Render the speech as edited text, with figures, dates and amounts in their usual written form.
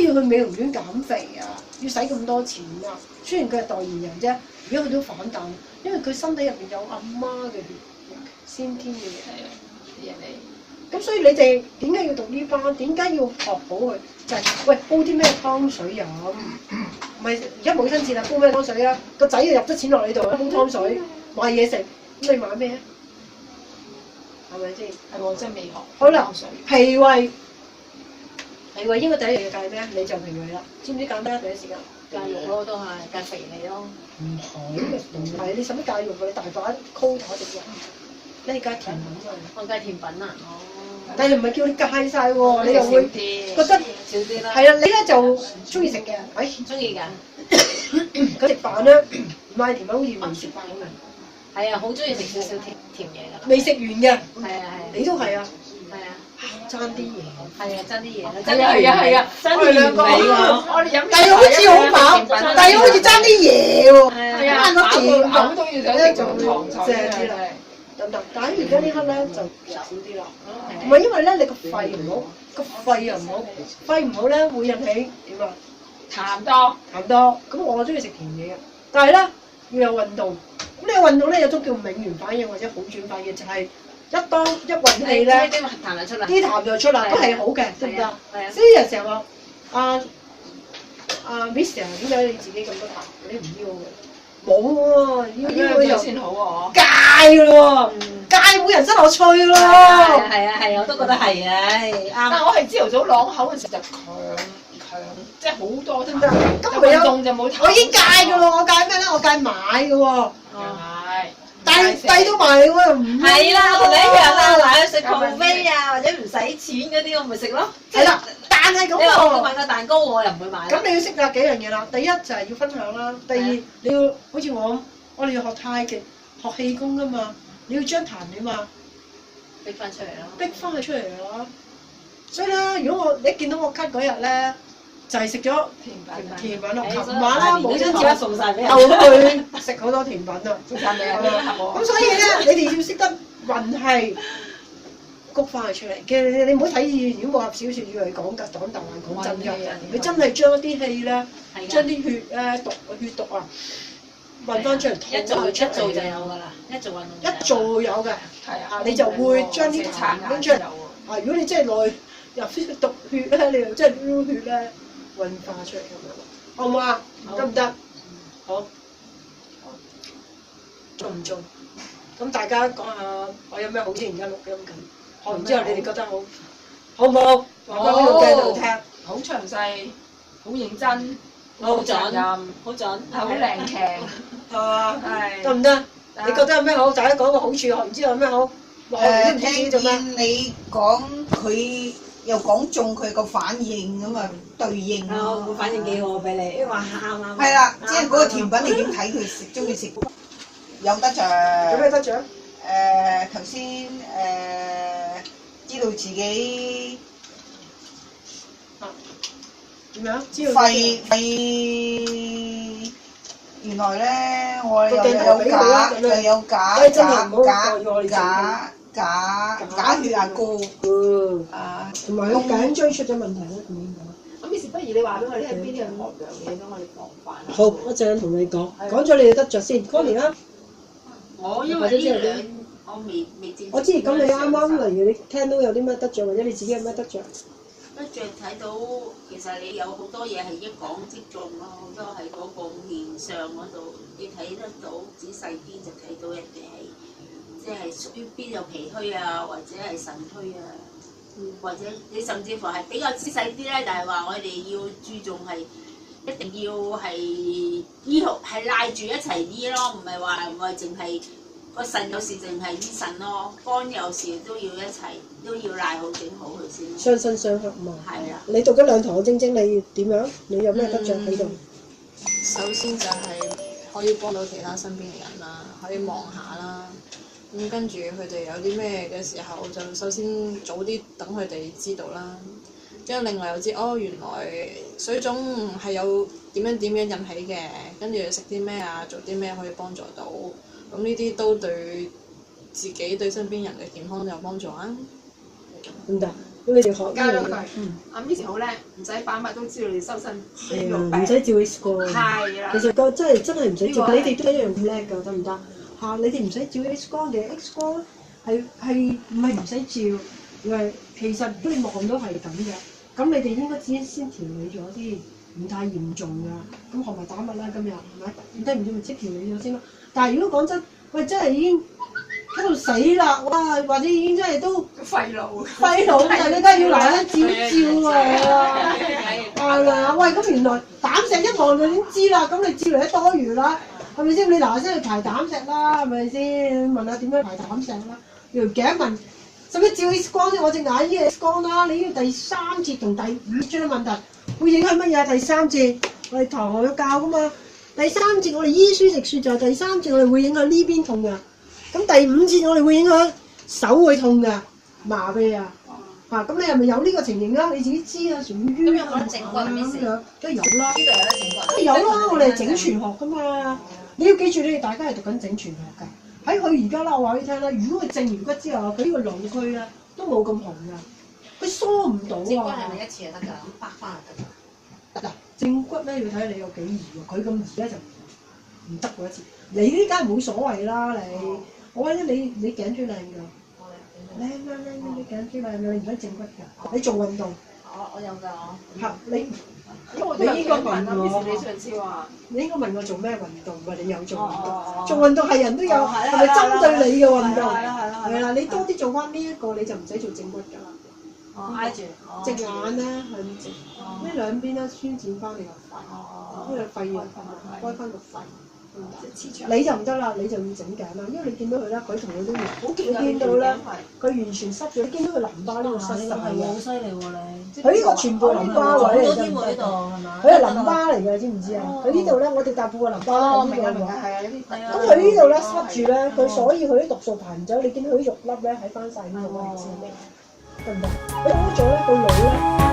要去美容院減肥啊，要使咁多錢啊。雖然佢係代言人啫，如果佢都反彈，因為佢身體入邊有阿媽嘅血液，先天嘅嘢。人哋咁所以你哋點解要讀呢班？點解要學好佢？就係、喂煲啲咩湯水飲？唔係而家母親節啦，煲咩湯水啊？個仔又入咗錢落你度，煲湯水買嘢食，咁你買咩啊？係咪先？係喎，真係未學。好啦，脾胃應該第一樣嘢戒咩啊？你就脾胃啦，知唔知戒咩啊？第一時間戒肉咯，都係戒肥膩咯。唔係你使乜戒肉㗎？你大把 quota 食嘅，你戒甜品啊！我戒甜品啊！哦。但係唔係叫你戒晒喎，你又會覺得少啲啦。係啦，你咧就中意食嘅，中意㗎。佢食飯咧唔買甜品好似未食飯咁嘅，係啊，好中意食少少甜嘢㗎啦。未食完嘅，係啊係。你都係啊，係啊。爭啲嘢。係啊，爭啲嘢啦。係啊，爭啲原味喎。我哋飲，但係好似好飽，但係好似爭啲嘢喎。係啊。爭咗甜口都要想食種糖水啲啦。等等，但係而家呢刻咧就少啲啦。唔唔係因為咧，你個肺唔好，個肺又唔好，肺唔好咧會引起點啊？痰多。痰多。咁我中意食甜嘢嘅，但係咧要有運動。咁你有運動咧有種叫冥原反應或者好轉反應，就係當一運氣咧，啲痰就出啦。啲痰就出啦，都係好嘅，得唔得？係啊。所以有時候話Miss 啊，點解你自己咁多痰？你唔要嘅？冇喎，要咩先好喎？戒嘅咯喎，戒冇人生樂趣咯。係，我都覺得係啊，啱。但我係朝頭早啷口嘅時候就強，即係好多得唔得？咁咪有運動就冇痰。我已經戒嘅咯，我戒咩咧？我戒買嘅喎，係遞到埋嚟我又唔係啦，我同你一樣啦，嗱，去食 buffet啊，或者唔使錢嗰啲，我咪食咯。係啦，但係咁你話我會喎。買個蛋糕，我又唔會買。咁你要識得幾樣嘢啦。第一就係要分享啦。第二你要好似我哋要學太極、學氣功噶嘛。你要將痰點嘛，逼翻出嚟咯。逼翻佢出嚟咯。所以咧，如果你見到我咳嗰日咧，就係食咗甜品咯。琴晚啦，母親節送晒俾人。又去食好多甜品啊。食晒未啊？咁所以咧，你哋要識得運氣。谷翻佢出嚟嘅，你唔好睇如果武俠小説以為講大話講真㗎，佢真係將啲氣咧，將啲血咧血毒啊運翻出嚟，一做就有㗎啦，一做運動一做有嘅，係啊，你就會將啲痰拎出嚟。啊，如果你真係內入毒血咧，你又真係飆血咧，運化出嚟咁樣，好唔好啊？得唔得？好，中唔中？咁大家講下我有咩好先，而家錄音緊。學完之後，你哋覺得好唔好？話翻俾個鏡度聽。好詳細，好認真，好準，好靚劇，係嘛？係得唔得？你覺得有咩好？大家講個好處，學完之後有咩好？聽見你講佢又講中佢個反應咁啊，對應咯。我反應幾好俾你，話啱。係啦，即係嗰個甜品，你點睇佢食？中意食？有得獎。有咩得獎？頭先知道自己點樣？知道肺原來咧，我又有假血壓高。同埋個頸椎出咗問題咧，點講？咁於是不如你話俾我哋聽邊啲係寒涼嘢，咁我哋防範。好，一陣同你講，講咗你哋得着先。Connie啦，我因為呢兩我未正式。我知，咁你啱啱例如你聽到有啲咩得着，或者你自己有咩得着？得着睇到，其實你有好多嘢係一講即中咯，好多係嗰個面上嗰度，你睇得到仔細啲就睇到人哋係即係屬於邊有脾虛啊，或者係腎虛啊，或者你甚至乎係比較仔細啲咧，但係話我哋要注重係一定要係醫學係賴住一齊醫咯，唔係話淨係個腎有時淨係醫腎咯，肝有時都要一齊都要賴好整好佢先。相生相克嘛。係啦。你讀咗兩堂嘅晶晶，你點樣？你有咩得着喺度？首先就係可以幫到其他身邊嘅人啦，可以望下啦。咁跟住佢哋有啲咩嘅時候，就首先早啲等佢哋知道啦。跟住另外又知原來水腫係有點樣引起嘅，跟住食啲咩啊，做啲咩可以幫助到。咁呢啲都對自己對身邊人嘅健康有幫助啊。唔得，你哋學加咗佢嗯，阿 Miss 好叻，唔使擺密都知道你收身係啊，邊度病。唔使照 X 光。係啦其，實個真係唔使照，呢個係你哋都一樣咁叻㗎，得唔得？嚇，你哋唔使照 X 光嘅 X 光係唔係唔使照？因為其實如果你望到係咁嘅，咁你哋應該先調理咗先，唔太嚴重㗎。咁學埋打脈啦，今日係咪？唔得唔知咪即調理咗先咯。但係如果講真，喂，真係已經喺度死啦，哇！或者已經真係都廢腦。廢腦嘅，你梗係要嗱一照啊！係啊，喂，咁原來膽石一望就已經知啦，咁你照嚟都多餘啦，係咪先？你嗱聲去排膽石啦，係咪先？問下點樣排膽石啦？條頸紋，使唔使照 X 光啫？我隻眼醫 X 光啦。你要第三節同第五章問題會影響乜嘢？第三節我哋堂學有教噶嘛。第三節我哋醫書直説就係第三節我哋會影響呢邊痛㗎。咁第五節我哋會影響手會痛㗎，麻痹啊。嚇！咁你係咪有呢個情形啊？你自己知啊，屬於咁有冇得整骨啊？Miss？咁樣，梗係有啦。呢度有得整骨。梗係有啦，我哋係整全學噶嘛。你要記住，你哋大家係讀緊整全學㗎。喺佢而家啦，我話俾你聽啦，如果佢正完骨之後，佢呢個腦區咧都冇咁紅㗎，佢疏唔到整骨係啊。咪一次就得㗎？咁掰翻就得㗎。嗱，正骨咧要睇你有幾易喎，佢咁易咧就唔得嗰一次。你呢梗係冇所謂啦，你我覺得你頸椎靚㗎。靚，你頸椎靚㗎，你唔使正骨㗎，你做運動我有㗎我。嚇你。我都有幾問啊 Miss，你上次話。你應該問我做咩運動㗎？你有做運動？哦做運動係人都有，哦係啦係咪針對你嘅運動？係啦係啦，你多啲做翻呢一個，你就唔使做正骨㗎啦。哦挨住。隻眼咧向直，呢兩邊咧宣展翻你個肺，哦。呢個肺啊，開翻個肺。你就唔得啦，你就要整頸啦，因為你見到佢咧，佢同佢都好勁啊你見到咧，佢完全濕咗，你見到佢淋巴呢度濕晒係好嘅。犀利喎你。佢呢個全部淋巴位嚟多㗎唔得啲喎呢度係嘛？佢係淋巴嚟㗎，知唔知啊？佢呢度咧，我哋大埔嘅淋巴哦，喺呢度㗎。明啊明啊，係啊，呢啲。係啊。咁佢呢度咧塞住咧，佢所以佢啲毒素排唔走，你見到佢啲肉粒咧喺翻晒呢個位置，得唔得？佢多咗咧個腦咧。